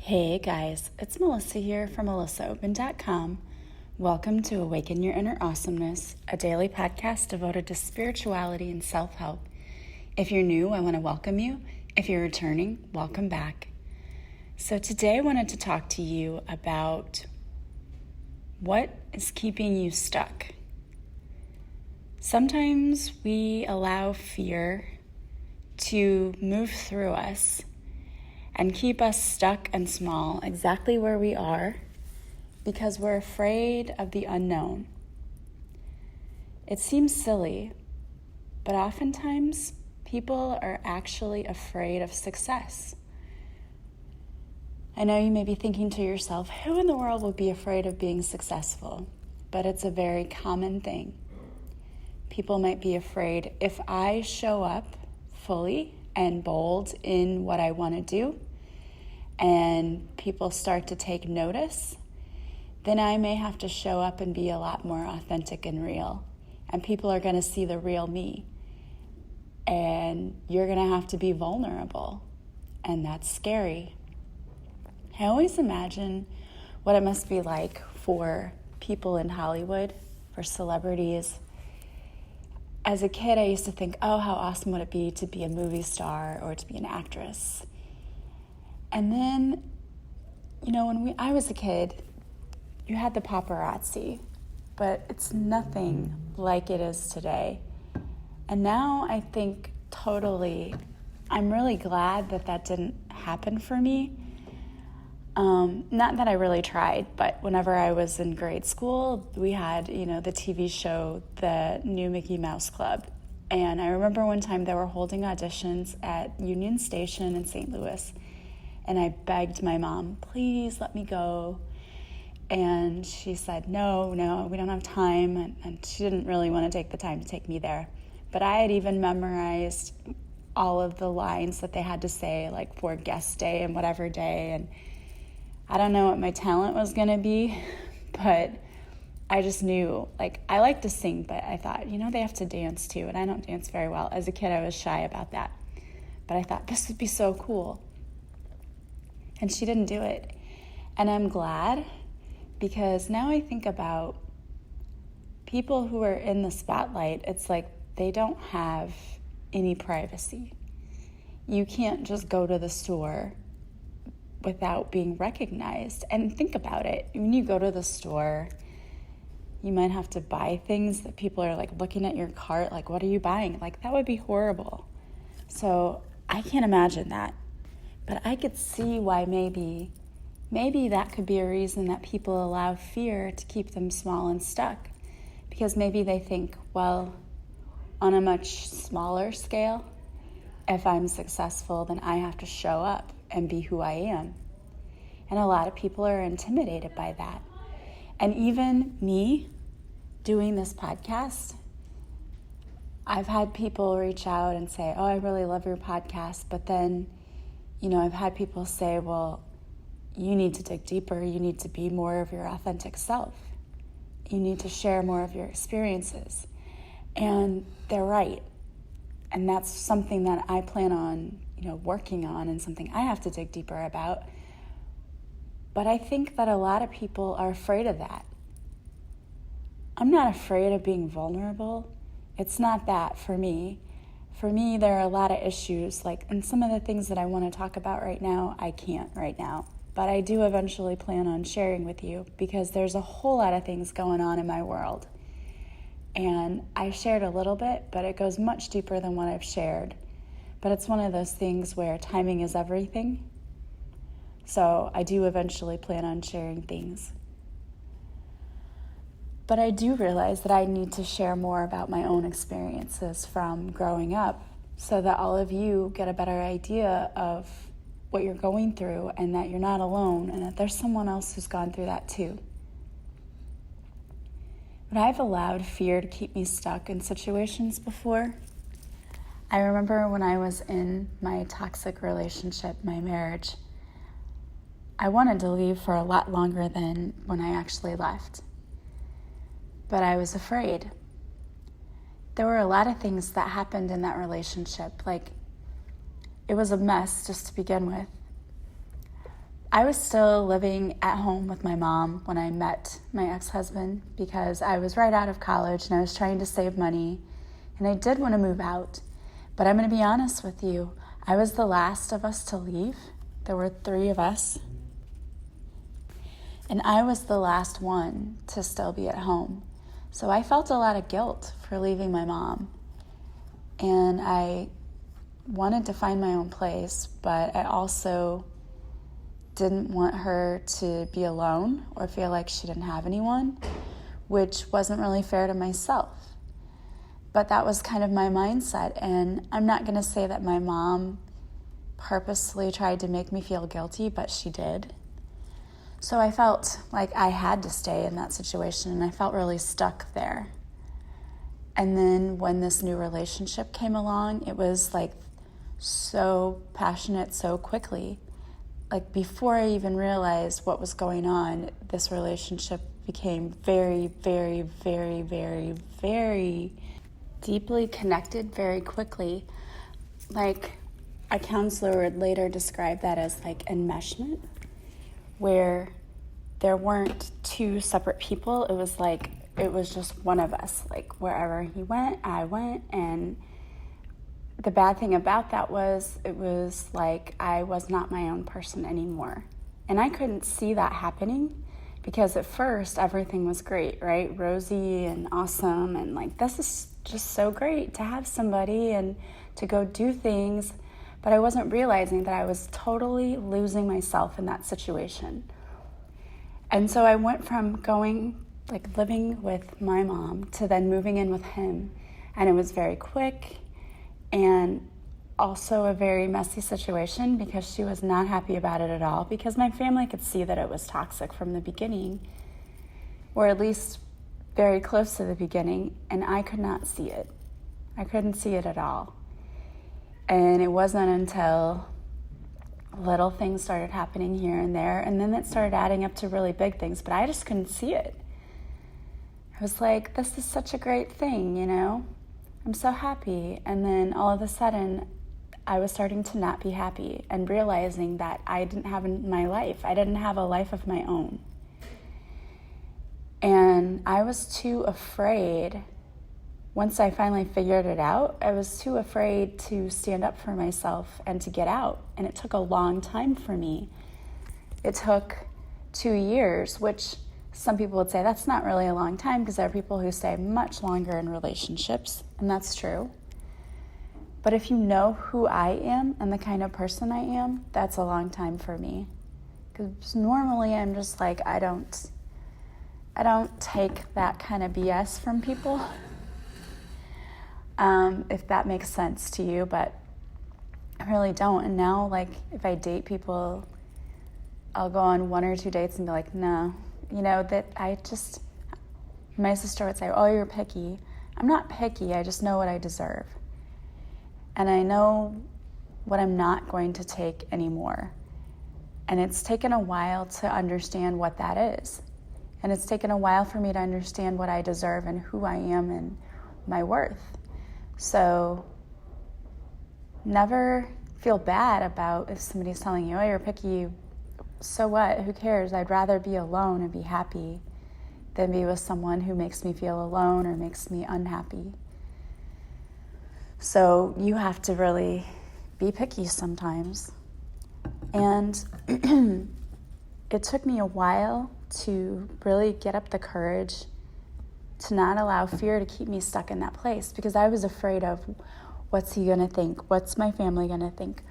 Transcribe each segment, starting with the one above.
Hey guys, it's Melissa here from melissaopen.com. Welcome to Awaken Your Inner Awesomeness, a daily podcast devoted to spirituality and self-help. If you're new, I want to welcome you. If you're returning, welcome back. So today I wanted to talk to you about what is keeping you stuck. Sometimes we allow fear to move through us and keep us stuck and small exactly where we are because we're afraid of the unknown. It seems silly, but oftentimes people are actually afraid of success. I know you may be thinking to yourself, who in the world would be afraid of being successful? But it's a very common thing. People might be afraid if I show up fully and bold in what I want to do, and people start to take notice, then I may have to show up and be a lot more authentic and real. And people are going to see the real me. And you're going to have to be vulnerable. And that's scary. I always imagine what it must be like for people in Hollywood, for celebrities. As a kid, I used to think, oh, how awesome would it be to be a movie star or to be an actress? And then, when I was a kid, you had the paparazzi, but it's nothing like it is today. And now I think I'm really glad that didn't happen for me. Not that I really tried, but whenever I was in grade school, we had, the TV show, the New Mickey Mouse Club. And I remember one time they were holding auditions at Union Station in St. Louis. And I begged my mom, please let me go. And she said, no, we don't have time. And she didn't really want to take the time to take me there. But I had even memorized all of the lines that they had to say, like for guest day and whatever day. And I don't know what my talent was going to be, but I just knew, I like to sing, but I thought, they have to dance too, and I don't dance very well. As a kid, I was shy about that. But I thought, this would be so cool. And she didn't do it. And I'm glad, because now I think about people who are in the spotlight, it's like they don't have any privacy. You can't just go to the store without being recognized. And think about it. When you go to the store, you might have to buy things that people are looking at your cart, what are you buying? That would be horrible. So I can't imagine that. But I could see why maybe that could be a reason that people allow fear to keep them small and stuck. Because maybe they think, well, on a much smaller scale, if I'm successful, then I have to show up and be who I am. And a lot of people are intimidated by that. And even me doing this podcast, I've had people reach out and say, oh, I really love your podcast. But then, I've had people say, well, you need to dig deeper. You need to be more of your authentic self. You need to share more of your experiences. And they're right. And that's something that I plan on, working on, and something I have to dig deeper about. But I think that a lot of people are afraid of that. I'm not afraid of being vulnerable. It's not that for me. For me, there are a lot of issues, and some of the things that I want to talk about right now, I can't right now. But I do eventually plan on sharing with you, because there's a whole lot of things going on in my world. And I shared a little bit, but it goes much deeper than what I've shared. But it's one of those things where timing is everything. So I do eventually plan on sharing things. But I do realize that I need to share more about my own experiences from growing up, so that all of you get a better idea of what you're going through, and that you're not alone, and that there's someone else who's gone through that too. But I've allowed fear to keep me stuck in situations before. I remember when I was in my toxic relationship, my marriage, I wanted to leave for a lot longer than when I actually left. But I was afraid. There were a lot of things that happened in that relationship. It was a mess just to begin with. I was still living at home with my mom when I met my ex-husband because I was right out of college and I was trying to save money and I did want to move out. But I'm going to be honest with you, I was the last of us to leave. There were 3 of us. And I was the last one to still be at home. So I felt a lot of guilt for leaving my mom. And I wanted to find my own place, but I also didn't want her to be alone or feel like she didn't have anyone, which wasn't really fair to myself. But that was kind of my mindset, and I'm not going to say that my mom purposely tried to make me feel guilty, but she did. So I felt like I had to stay in that situation, and I felt really stuck there. And then when this new relationship came along, it was like so passionate so quickly. Like before I even realized what was going on, this relationship became very, very, very, very, very deeply connected very quickly. Like a counselor would later describe that as like enmeshment, where there weren't 2 separate people. It was just one of us. Like wherever he went, I went. And the bad thing about that was it was like I was not my own person anymore. And I couldn't see that happening because at first everything was great, right? Rosy and awesome. And like, this is just so great to have somebody and to go do things. But I wasn't realizing that I was totally losing myself in that situation. And so I went from living with my mom to then moving in with him. And it was very quick and also a very messy situation because she was not happy about it at all, because my family could see that it was toxic from the beginning, or at least very close to the beginning, and I could not see it. I couldn't see it at all. And it wasn't until little things started happening here and there, and then it started adding up to really big things, but I just couldn't see it. I was like, this is such a great thing, you know? I'm so happy. And then all of a sudden, I was starting to not be happy and realizing that I didn't have my life. I didn't have a life of my own. And I was too afraid. Once I finally figured it out, I was too afraid to stand up for myself and to get out. And it took a long time for me. It took 2 years, which some people would say that's not really a long time because there are people who stay much longer in relationships, and that's true. But if you know who I am and the kind of person I am, that's a long time for me. Because normally I'm just like, I don't take that kind of BS from people. If that makes sense to you, but I really don't. And now, like, if I date people, I'll go on 1 or 2 dates and be like, no. You know, that my sister would say, oh, you're picky. I'm not picky, I just know what I deserve. And I know what I'm not going to take anymore. And it's taken a while to understand what that is. And it's taken a while for me to understand what I deserve and who I am and my worth. So never feel bad about if somebody's telling you, oh, you're picky. So what? Who cares? I'd rather be alone and be happy than be with someone who makes me feel alone or makes me unhappy. So you have to really be picky sometimes. And it took me a while to really get up the courage to not allow fear to keep me stuck in that place, because I was afraid of, what's he going to think? What's my family going to think?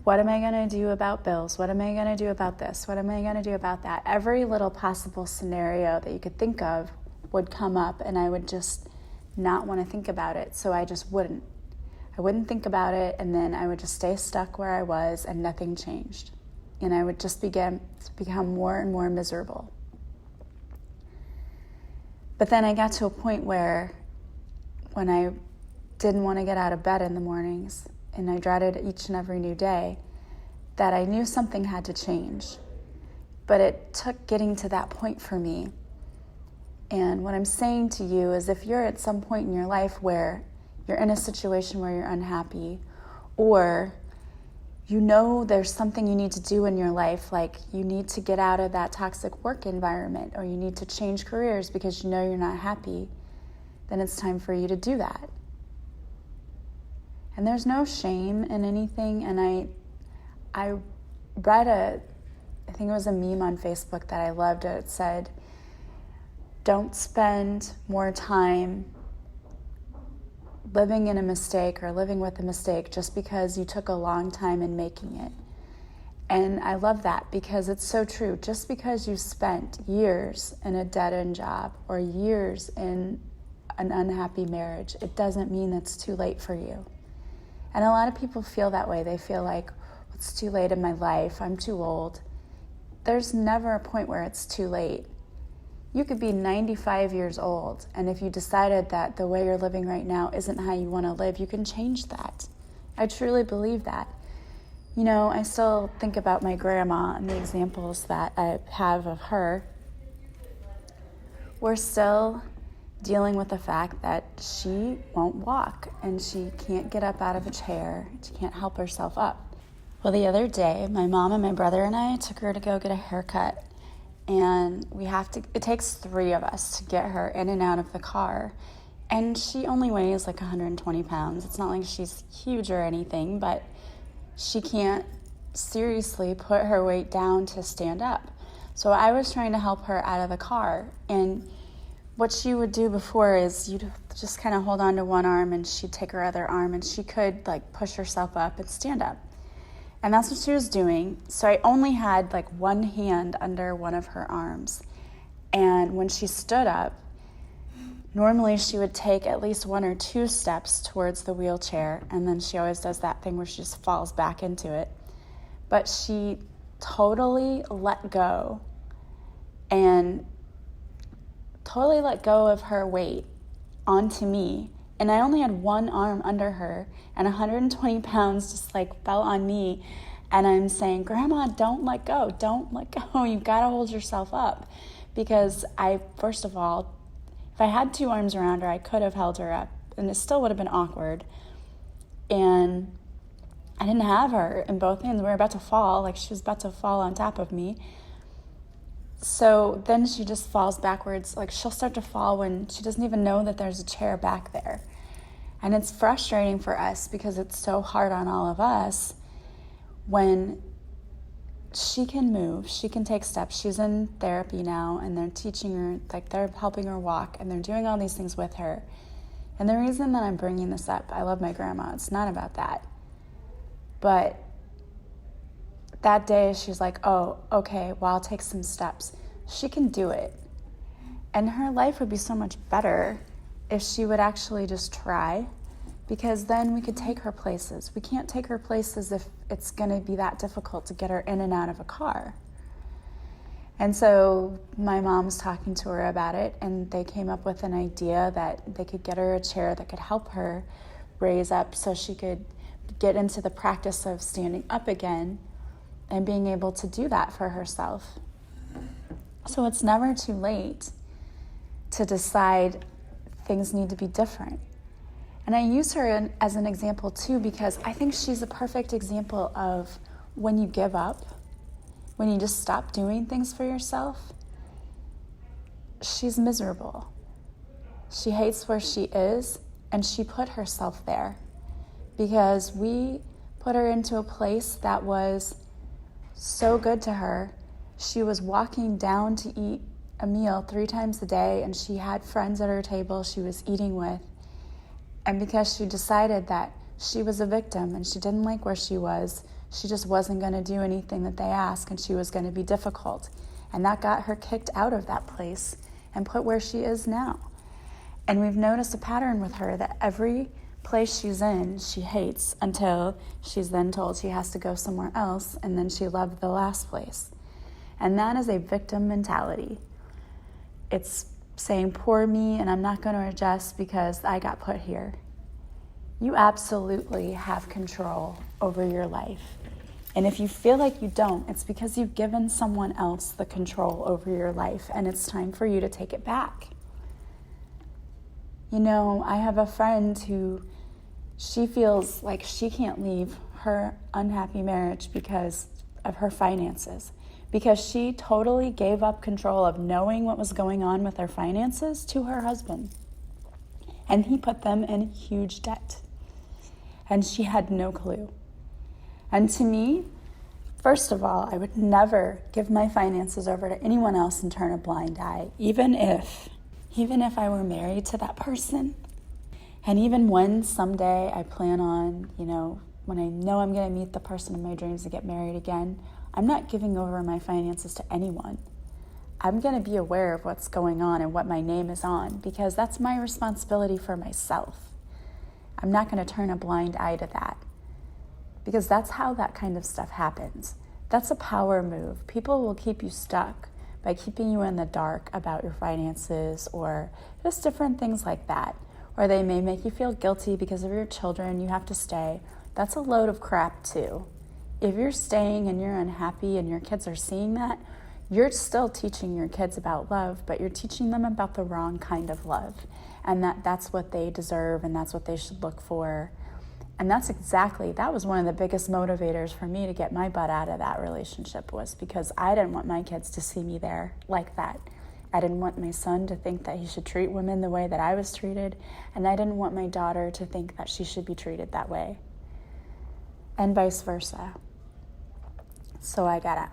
What am I going to do about bills? What am I going to do about this? What am I going to do about that? Every little possible scenario that you could think of would come up, and I would just not want to think about it. So I just wouldn't. I wouldn't think about it, and then I would just stay stuck where I was, and nothing changed. And I would just begin to become more and more miserable. But then I got to a point where when I didn't want to get out of bed in the mornings, and I dreaded each and every new day, that I knew something had to change. But it took getting to that point for me. And what I'm saying to you is, if you're at some point in your life where you're in a situation where you're unhappy, or You know there's something you need to do in your life, like you need to get out of that toxic work environment, or you need to change careers because you know you're not happy, then it's time for you to do that. And there's no shame in anything. And I read I think it was a meme on Facebook that I loved. It said, don't spend more time living in a mistake or living with a mistake just because you took a long time in making it. And I love that because it's so true. Just because you spent years in a dead-end job or years in an unhappy marriage, it doesn't mean it's too late for you. And a lot of people feel that way. They feel like, it's too late in my life, I'm too old. There's never a point where it's too late. You could be 95 years old, and if you decided that the way you're living right now isn't how you want to live, you can change that. I truly believe that. You know, I still think about my grandma and the examples that I have of her. We're still dealing with the fact that she won't walk and she can't get up out of a chair. She can't help herself up. Well, the other day, my mom and my brother and I took her to go get a haircut. And it takes 3 of us to get her in and out of the car. And she only weighs like 120 pounds. It's not like she's huge or anything, but she can't seriously put her weight down to stand up. So I was trying to help her out of the car. And what she would do before is you'd just kind of hold on to one arm and she'd take her other arm and she could like push herself up and stand up. And that's what she was doing. So I only had like one hand under one of her arms. And when she stood up, normally she would take at least 1 or 2 steps towards the wheelchair. And then she always does that thing where she just falls back into it. But she totally let go and totally let go of her weight onto me. And I only had one arm under her, and 120 pounds just like fell on me. And I'm saying, Grandma, don't let go. Don't let go. You've got to hold yourself up. Because first of all, if I had 2 arms around her, I could have held her up. And it still would have been awkward. And I didn't have her in both hands. We were about to fall. Like she was about to fall on top of me. So then she just falls backwards. Like she'll start to fall when she doesn't even know that there's a chair back there. And it's frustrating for us because it's so hard on all of us when she can move, she can take steps. She's in therapy now and they're teaching her, like they're helping her walk and they're doing all these things with her. And the reason that I'm bringing this up, I love my grandma. It's not about that. But that day, she's like, oh, okay, well, I'll take some steps. She can do it. And her life would be so much better if she would actually just try, because then we could take her places. We can't take her places if it's going to be that difficult to get her in and out of a car. And so my mom's talking to her about it, and they came up with an idea that they could get her a chair that could help her raise up so she could get into the practice of standing up again and being able to do that for herself. So it's never too late to decide things need to be different. And I use her as an example too because I think she's a perfect example of when you give up, when you just stop doing things for yourself, she's miserable. She hates where she is, and she put herself there because we put her into a place that was so good to her. She was walking down to eat a meal 3 times a day, and she had friends at her table she was eating with. And because she decided that she was a victim and she didn't like where she was, she just wasn't going to do anything that they asked, and she was going to be difficult. And that got her kicked out of that place and put where she is now. And we've noticed a pattern with her that every place she's in, she hates until she's then told she has to go somewhere else, and then she loved the last place. And that is a victim mentality. It's saying, poor me, and I'm not going to adjust because I got put here. You absolutely have control over your life. And if you feel like you don't, it's because you've given someone else the control over your life, and it's time for you to take it back. You know, I have a friend who she feels like she can't leave her unhappy marriage because of her finances, because she totally gave up control of knowing what was going on with her finances to her husband. And he put them in huge debt. And she had no clue. And to me, first of all, I would never give my finances over to anyone else and turn a blind eye, even if I were married to that person. And even when someday I plan on, when I know I'm going to meet the person of my dreams and get married again, I'm not giving over my finances to anyone. I'm going to be aware of what's going on and what my name is on, because that's my responsibility for myself. I'm not going to turn a blind eye to that, because that's how that kind of stuff happens. That's a power move. People will keep you stuck by keeping you in the dark about your finances or just different things like that. Or they may make you feel guilty because of your children, you have to stay. That's a load of crap too. If you're staying and you're unhappy and your kids are seeing that, you're still teaching your kids about love, but you're teaching them about the wrong kind of love. And that's what they deserve and that's what they should look for. And that was one of the biggest motivators for me to get my butt out of that relationship, was because I didn't want my kids to see me there like that. I didn't want my son to think that he should treat women the way that I was treated, and I didn't want my daughter to think that she should be treated that way, and vice versa. So I got out.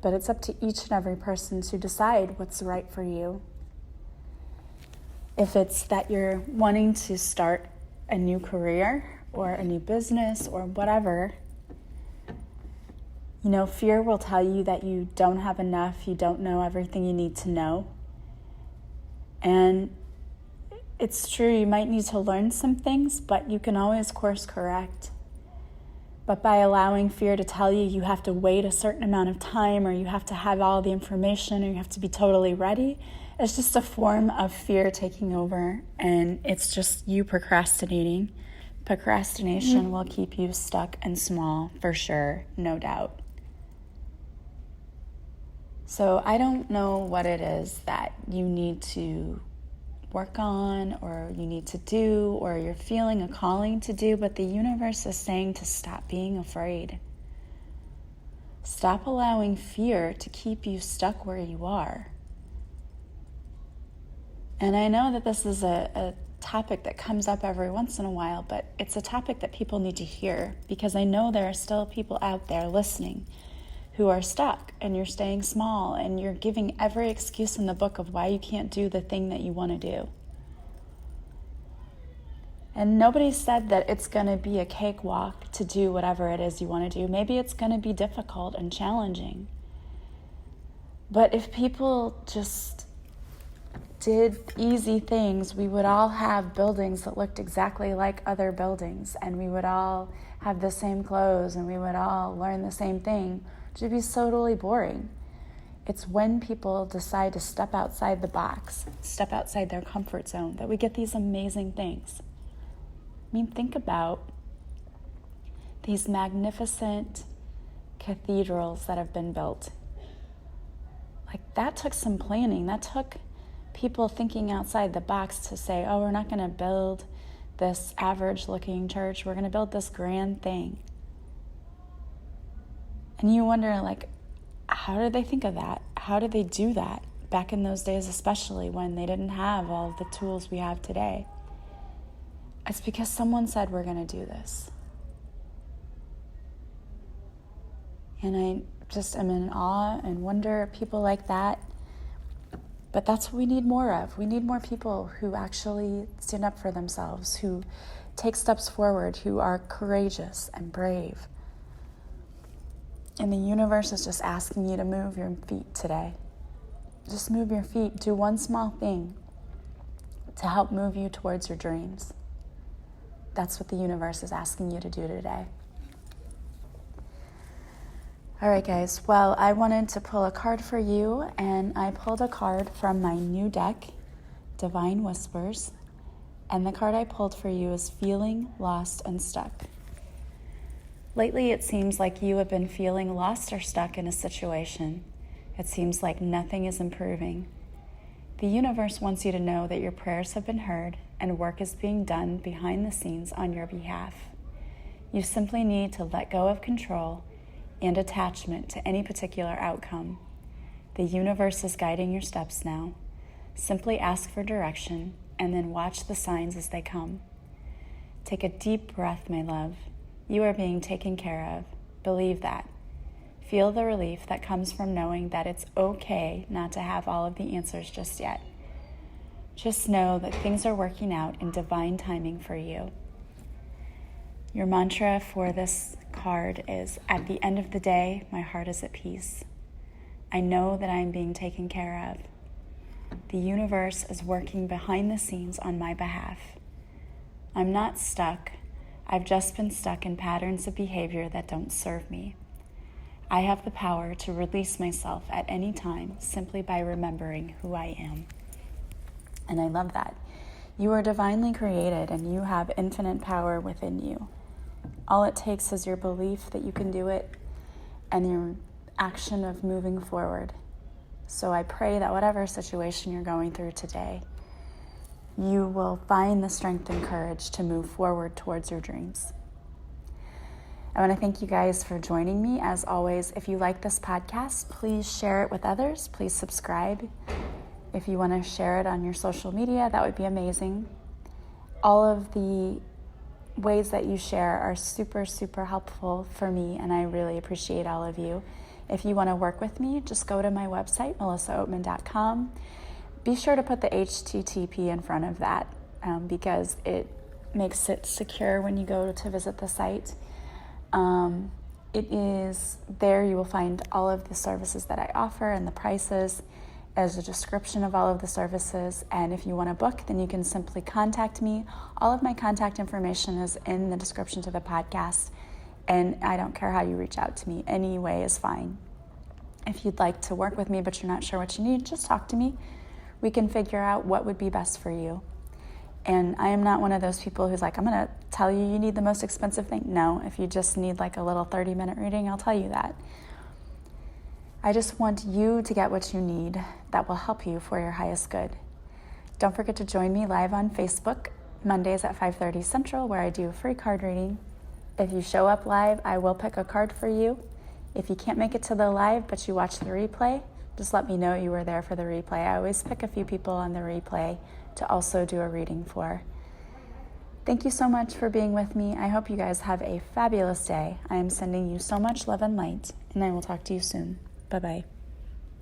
But it's up to each and every person to decide what's right for you. If it's that you're wanting to start a new career or a new business or whatever, fear will tell you that you don't have enough, you don't know everything you need to know. And it's true, you might need to learn some things, but you can always course correct. But by allowing fear to tell you you have to wait a certain amount of time, or you have to have all the information, or you have to be totally ready, it's just a form of fear taking over, and it's just you procrastinating. Procrastination will keep you stuck and small, for sure, no doubt. So I don't know what it is that you need to work on or you need to do or you're feeling a calling to do, but the universe is saying to stop being afraid. Stop allowing fear to keep you stuck where you are. And I know that this is a topic that comes up every once in a while, but it's a topic that people need to hear, because I know there are still people out there listening who are stuck, and you're staying small and you're giving every excuse in the book of why you can't do the thing that you want to do. And nobody said that it's going to be a cakewalk to do whatever it is you want to do. Maybe it's going to be difficult and challenging. But if people just did easy things, we would all have buildings that looked exactly like other buildings, and we would all have the same clothes, and we would all learn the same thing, which would be totally boring. It's when people decide to step outside the box, step outside their comfort zone, that we get these amazing things. I mean, think about these magnificent cathedrals that have been built. Like, that took some planning. That took people thinking outside the box to say, oh, we're not going to build this average-looking church. We're going to build this grand thing. And you wonder, like, how did they think of that? How did they do that back in those days, especially when they didn't have all of the tools we have today? It's because someone said, we're going to do this. And I just am in awe and wonder at people like that. But that's what we need more of. We need more people who actually stand up for themselves, who take steps forward, who are courageous and brave. And the universe is just asking you to move your feet today. Just move your feet. Do one small thing to help move you towards your dreams. That's what the universe is asking you to do today. All right, guys. Well, I wanted to pull a card for you, and I pulled a card from my new deck, Divine Whispers. And the card I pulled for you is Feeling Lost and Stuck. Lately, it seems like you have been feeling lost or stuck in a situation. It seems like nothing is improving. The universe wants you to know that your prayers have been heard and work is being done behind the scenes on your behalf. You simply need to let go of control and attachment to any particular outcome. The universe is guiding your steps now. Simply ask for direction and then watch the signs as they come. Take a deep breath, my love. You are being taken care of. Believe that. Feel the relief that comes from knowing that it's okay not to have all of the answers just yet. Just know that things are working out in divine timing for you. Your mantra for this card is, at the end of the day, my heart is at peace. I know that I am being taken care of. The universe is working behind the scenes on my behalf. I'm not stuck. I've just been stuck in patterns of behavior that don't serve me. I have the power to release myself at any time simply by remembering who I am. And I love that. You are divinely created and you have infinite power within you. All it takes is your belief that you can do it and your action of moving forward. So I pray that whatever situation you're going through today, you will find the strength and courage to move forward towards your dreams. I want to thank you guys for joining me. As always, if you like this podcast, please share it with others. Please subscribe. If you want to share it on your social media, that would be amazing. All of the ways that you share are super, super helpful for me, and I really appreciate all of you. If you want to work with me, just go to my website, melissaoatman.com. Be sure to put the HTTP in front of that because it makes it secure when you go to visit the site. It is there you will find all of the services that I offer and the prices as a description of all of the services. And if you want to book, then you can simply contact me. All of my contact information is in the description to the podcast. And I don't care how you reach out to me. Any way is fine. If you'd like to work with me, but you're not sure what you need, just talk to me. We can figure out what would be best for you. And I am not one of those people who's like, I'm going to tell you you need the most expensive thing. No, if you just need like a little 30-minute reading, I'll tell you that. I just want you to get what you need that will help you for your highest good. Don't forget to join me live on Facebook, Mondays at 5:30 Central, where I do a free card reading. If you show up live, I will pick a card for you. If you can't make it to the live, but you watch the replay, just let me know you were there for the replay. I always pick a few people on the replay to also do a reading for. Thank you so much for being with me. I hope you guys have a fabulous day. I am sending you so much love and light, and I will talk to you soon. Bye-bye.